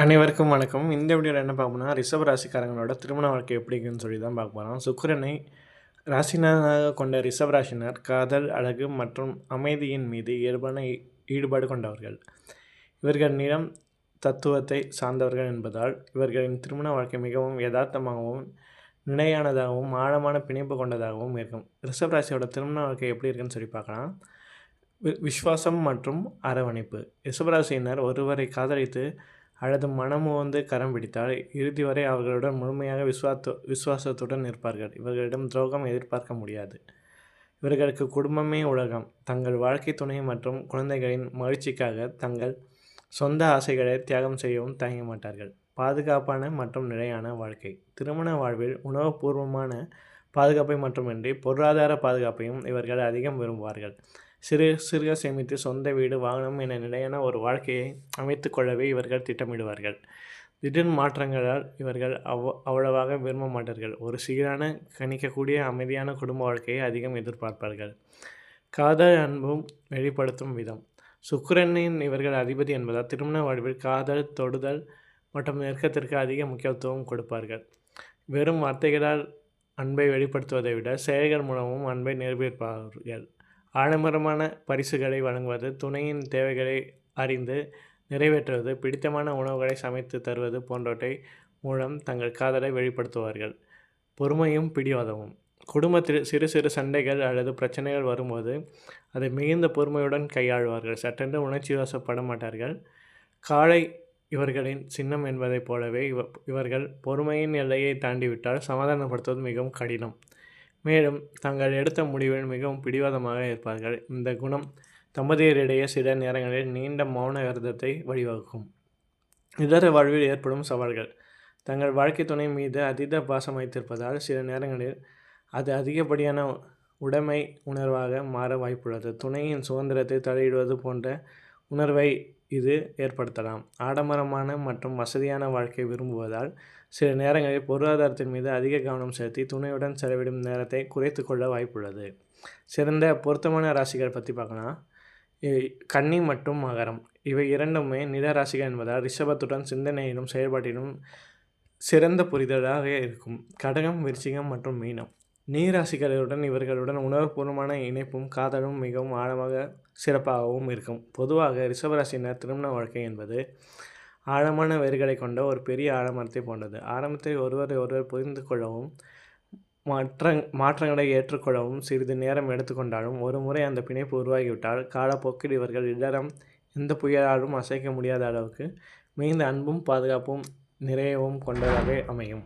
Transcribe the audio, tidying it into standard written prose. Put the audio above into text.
அனைவருக்கும் வணக்கம். இந்த வீடியோவில் என்ன பார்ப்போம்னா, ரிஷப ராசிக்காரங்களோட திருமண வாழ்க்கை எப்படி இருக்குன்னு சொல்லி தான் பார்க்க போகிறோம். சுக்கிரனை ராசிநாதனாக கொண்ட ரிஷப ராசினர் காதல், அழகு மற்றும் அமைதியின் மீது இயல்பான ஈடுபாடு கொண்டவர்கள். இவர்கள் நிறம் தத்துவத்தை சார்ந்தவர்கள் என்பதால் இவர்களின் திருமண வாழ்க்கை மிகவும் யதார்த்தமாகவும் நிலையானதாகவும் ஆழமான பிணைப்பு கொண்டதாகவும் இருக்கும். ரிஷப ராசியோட திருமண வாழ்க்கை எப்படி இருக்குன்னு சொல்லி பார்க்கலாம். விஸ்வாசம் மற்றும் அரவணைப்பு. ரிஷபராசியினர் ஒருவரை காதலித்து அல்லது மனமுவந்து கரம் பிடித்தால் இறுதி வரை அவர்களுடன் முழுமையாக விசுவாசத்துடன் இருப்பார்கள். இவர்களிடம் துரோகம் எதிர்பார்க்க முடியாது. இவர்களுக்கு குடும்பமே உலகம். தங்கள் வாழ்க்கை துணை மற்றும் குழந்தைகளின் மகிழ்ச்சிக்காக தங்கள் சொந்த ஆசைகளை தியாகம் செய்யவும் தயங்க மாட்டார்கள். பாதுகாப்பான மற்றும் நிலையான வாழ்க்கை. திருமண வாழ்வில் உணவுபூர்வமான பாதுகாப்பை மட்டுமின்றி பொருளாதார பாதுகாப்பையும் இவர்கள் அதிகம் விரும்புவார்கள். சிறுக சேமித்து சொந்த வீடு, வாகனம் என நிலையான ஒரு வாழ்க்கையை அமைத்து கொள்ளவே இவர்கள் திட்டமிடுவார்கள். திடீர் மாற்றங்களால் இவர்கள் அவ்வளவாக விரும்ப மாட்டார்கள். ஒரு சீரான, கணிக்கக்கூடிய அமைதியான குடும்ப வாழ்க்கையை அதிகம் எதிர்பார்ப்பார்கள். காதல், அன்பும் வெளிப்படுத்தும் விதம். சுக்கிரனின் இவர்கள் அதிபதி என்பதால் திருமண வாழ்வில் காதல், தொடுதல் மற்றும் நெருக்கத்திற்கு அதிக முக்கியத்துவம் கொடுப்பார்கள். வெறும் வார்த்தைகளால் அன்பை வெளிப்படுத்துவதை விட செயல்கள் மூலமும் அன்பை நிரூபிப்பார்கள். ஆடம்பரமான பரிசுகளை வழங்குவது, துணையின் தேவைகளை அறிந்து நிறைவேற்றுவது, பிடித்தமான உணவுகளை சமைத்து தருவது போன்றவற்றை மூலம் தங்கள் காதலை வெளிப்படுத்துவார்கள். பொறுமையும் பிடிவாதமும். குடும்பத்தில் சிறு சிறு சண்டைகள் அல்லது பிரச்சனைகள் வரும்போது அதை மிகுந்த பொறுமையுடன் கையாளுவார்கள். சட்டென்று உணர்ச்சி வசப்பட மாட்டார்கள். காளை இவர்களின் சின்னம் என்பதைப் போலவே இவர்கள் பொறுமையின் எல்லையை தாண்டிவிட்டால் சமாதானப்படுத்துவது மிகவும் கடினம். மேலும் தங்கள் எடுத்த முடிவில் மிகவும் பிடிவாதமாக இருப்பார்கள். இந்த குணம் தம்பதியரிடையே சில நேரங்களில் நீண்ட மௌன விரதத்தை வழிவகுக்கும். இதர வாழ்வில் ஏற்படும் சவால்கள். தங்கள் வாழ்க்கை துணை மீது அதீத பாசம் வைத்திருப்பதால் சில நேரங்களில் அது அதிகப்படியான உடைமை உணர்வாக மாற வாய்ப்புள்ளது. துணையின் சுதந்திரத்தை தலையிடுவது போன்ற உணர்வை இது ஏற்படுத்தலாம். ஆடம்பரமான மற்றும் வசதியான வாழ்க்கை விரும்புவதால் சில நேரங்களில் பொருளாதாரத்தின் மீது அதிக கவனம் செலுத்தி துணையுடன் செலவிடும் நேரத்தை குறைத்து கொள்ள வாய்ப்புள்ளது. சிறந்த பொருத்தமான ராசிகள் பற்றி பார்க்கலாம். கன்னி மற்றும் மகரம். இவை இரண்டுமே நில ராசிகள் என்பதால் ரிஷபத்துடன் சிந்தனையிலும் செயல்பாட்டிலும் சிறந்த புரிதலாக இருக்கும். கடகம், விருச்சிகம் மற்றும் மீனம். நீராசிகளுடன் இவர்களுடன் உணர்வுபூர்வமான இணைப்பும் காதலும் மிகவும் ஆழமாக சிறப்பாகவும் இருக்கும். பொதுவாக ரிஷபராசினர் திருமண வாழ்க்கை என்பது ஆழமான வேர்களை கொண்ட ஒரு பெரிய ஆலமரத்தை போன்றது. ஆரம்பத்தில் ஒருவரை ஒருவர் புரிந்து கொள்ளவும் மாற்றங்களை ஏற்றுக்கொள்ளவும் சிறிது நேரம் எடுத்துக்கொண்டாலும் ஒரு முறை அந்த பிணைப்பு உருவாகிவிட்டால் காலப்போக்கில் இவர்கள் இல்லறம் எந்த புயலாலும் அசைக்க முடியாத அளவுக்கு மிகுந்த அன்பும் பாதுகாப்பும் நிறையவும் கொண்டதாக அமையும்.